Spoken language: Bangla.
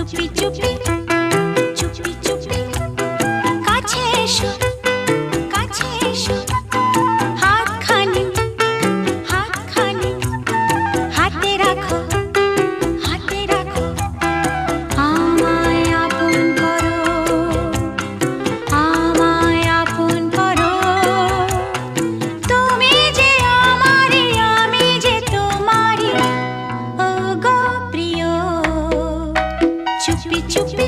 চুপি চুপি চুপি চুপি কাছে এসো কাছে এসো হাতখানি হাতখানি হাতে রাখো আমায় আপন করো আমায় আপন করো তুমি যে আমারই আমি যে তোমারই ও গো প্রিয় চুপি চুপি